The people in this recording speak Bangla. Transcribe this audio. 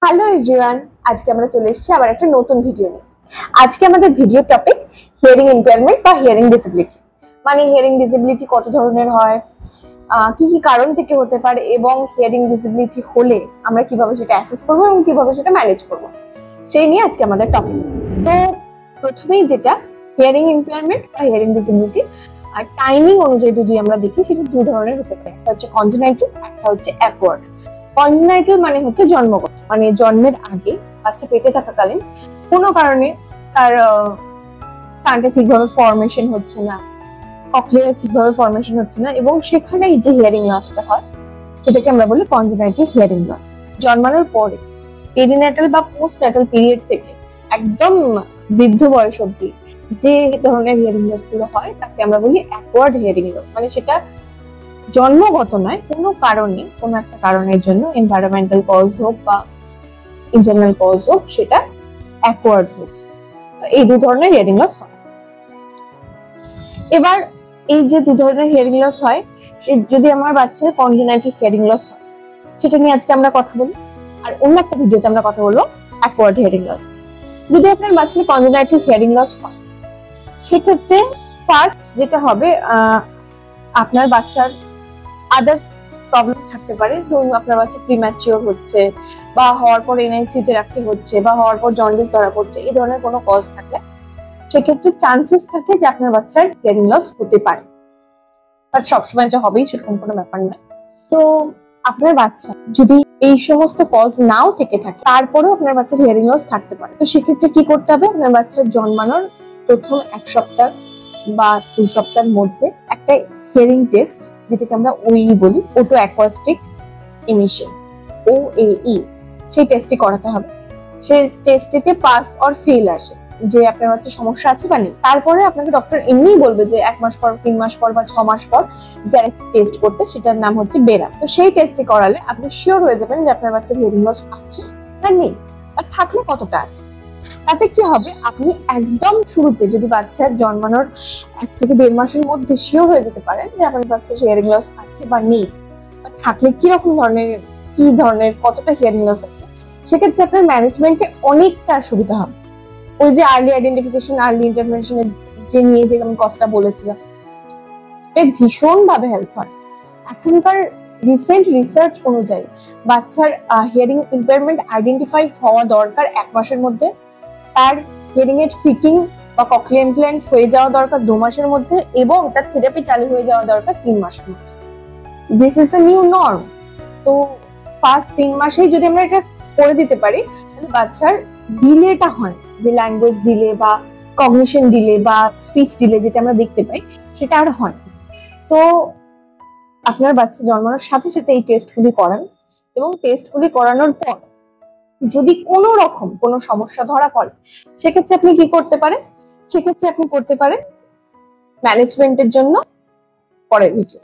হ্যালো এভরিওয়ান, আজকে আমরা চলে এসেছি আবার একটা নতুন ভিডিও নিয়ে। আজকে আমাদের ভিডিও টপিক হিয়ারিং ইম্পেয়ারমেন্ট বা হিয়ারিং ডিসেবিলিটি। মানে হিয়ারিং ডিসেবিলিটি কত ধরনের হয়, কি কি কারণ থেকে হতে পারে, এবং হিয়ারিং ডিসেবিলিটি হলে আমরা কিভাবে সেটা অ্যাসেস করবো এবং কিভাবে সেটা ম্যানেজ করবো, সেই নিয়ে আজকে আমাদের টপিক। তো প্রথমেই যেটা হিয়ারিং ইম্পেয়ারমেন্ট বা হিয়ারিং ডিসেবিলিটি আর টাইমিং অনুযায়ী যদি আমরা দেখি, সেটা দু ধরনের হতে পারে। একটা হচ্ছে কনজেনাইটাল, একটা হচ্ছে অ্যাকোয়ার্ড। কনজেনাইটাল মানে হচ্ছে জন্মগত, মানে জন্মের আগে বাচ্চা পেটে থাকাকালীন কোনো কারণে তার কানটা ঠিকভাবে ফর্মেশন হচ্ছে না, ককলিয়ার ঠিকভাবে ফর্মেশন হচ্ছে না, এবং সেখানেই যে হিয়ারিং লসটা হয় সেটাকে আমরা বলি কনজেনাইটাল হিয়ারিং লস। জন্মানোর পরে পেরিন্যাটাল বা পোস্টন্যাটাল পিরিয়ড থেকে একদম বৃদ্ধ বয়স অবধি যে ধরনের হিয়ারিং লস গুলো হয় তাকে আমরা বলি অ্যাকোয়ার্ড হিয়ারিং লস। মানে সেটা জন্মগত নয়, কোনো কারণে, কোনো একটা কারণের জন্য, এনভায়রনমেন্টাল কজ হোক বা ইন্টারনাল কজ হোক, সেটা অ্যাকোয়ার্ড হয়েছে। এই দু ধরনের হিয়ারিং লস হয়। এবার এই যে দু ধরনের হিয়ারিং লস হয়, যদি আমার বাচ্চার কনজেনাইটাল হিয়ারিং লস হয়, সেটা নিয়ে আজকে আমরা কথা বলি। আর অন্য একটা ভিডিওতে আমরা কথা বলবো অ্যাকোয়ার্ড হিয়ারিং লস। যদি আপনার বাচ্চার কনজেনাইটাল হিয়ারিং লস হয়, সেক্ষেত্রে ফার্স্ট যেটা হবে, আপনার বাচ্চার আদার্স প্রবলেম থাকতে পারে। ধরুন আপনার বাচ্চা প্রিম্যাচিওর হচ্ছে, বা হওয়ার পর এনআইসিতে রাখতে হচ্ছে, বা হওয়ার পর জন্ডিস ধরা পড়ছে, এই ধরনের কোনো কজ থাকলে সেক্ষেত্রে চান্সেস থাকে যে আপনার বাচ্চার হিয়ারিং লস হতে পারে। বাট সবসময় যে হবেই সেরকম কোনো ব্যাপার নয়। তো আপনার বাচ্চা যদি এই সমস্ত কজ নাও থেকে থাকে, তারপরেও আপনার বাচ্চার হিয়ারিং লস থাকতে পারে। তো সেক্ষেত্রে কি করতে হবে? আপনার বাচ্চার জন্মানোর প্রথম 1 সপ্তাহ বা 2 সপ্তাহের মধ্যে একটা হিয়ারিং টেস্ট, যেটাকে আমরা ওই বলি, অটো অ্যাকোয়াস্টিক ইমিশন, OAE, সেই টেস্টটি করাতে হবে। সেই টেস্টটিতে পাস অর ফেল আসে যে আপনার বাচ্চার সমস্যা আছে বা নেই। তারপরে আপনাকে ডক্টর এমনিই বলবে যে 1 মাস পর, 3 মাস পর বা 6 মাস পর যে আরেকটা টেস্ট করতে, সেটার নাম হচ্ছে বেরা। তো সেই টেস্টটি করালে আপনি শিওর হয়ে যাবেন যে আপনার বাচ্চার হিয়ারিং লস আছে না নেই, আর থাকলে কতটা আছে। তাতে কি হবে, আপনি একদম শুরুতে যদি বাচ্চার জন্মানোর 1 থেকে 1.5 মাসের মধ্যে শিওর হয়ে যেতে পারেন যে আপনার বাচ্চার হিয়ারিং লস আছে বা নেই, থাকলে কিরকম ধরনের, কি ধরনের, কতটা হিয়ারিং লস আছে, সেক্ষেত্রে আপনার ম্যানেজমেন্টে অনেকটা সুবিধা হবে। ওই যে আর্লি আইডেন্টিফিকেশন, আর্লি ইন্টারভেনশনের যে নিয়ে যে আমি কথাটা বলেছিলাম, এটা ভীষণ ভাবে হেল্প হয়। এখনকার রিসেন্ট রিসার্চ অনুযায়ী বাচ্চার হিয়ারিং ইম্পেয়ারমেন্ট আইডেন্টিফাই হওয়া দরকার 1 মাসের মধ্যে, তার হিয়ারিং এর ফিটিং বা ককলিয়ার ইমপ্ল্যান্ট হয়ে যাওয়া দরকার 2 মাসের মধ্যে, এবং তার থেরাপি চালু হয়ে যাওয়া দরকার 3 মাসের মধ্যে। This is the new norm. তো ফার্স্ট 3 মাসেই যদি আমরা এটা করে দিতে পারি, তাহলে বাচ্চার ডিলেটা হয়, যে ল্যাঙ্গুয়েজ ডিলে বা কগনিশন ডিলে বা স্পিচ ডিলে যেটা আমরা দেখতে পাই, সেটা আর হয়। তো আপনার বাচ্চা জন্মানোর সাথে সাথে এই টেস্টগুলি করান, এবং টেস্টগুলি করানোর পর যদি কোনো রকম কোনো সমস্যা ধরা পড়ে, সেক্ষেত্রে আপনি কি করতে পারেন? সেক্ষেত্রে আপনি করতে পারেন ম্যানেজমেন্টের জন্য পরের ভিডিও।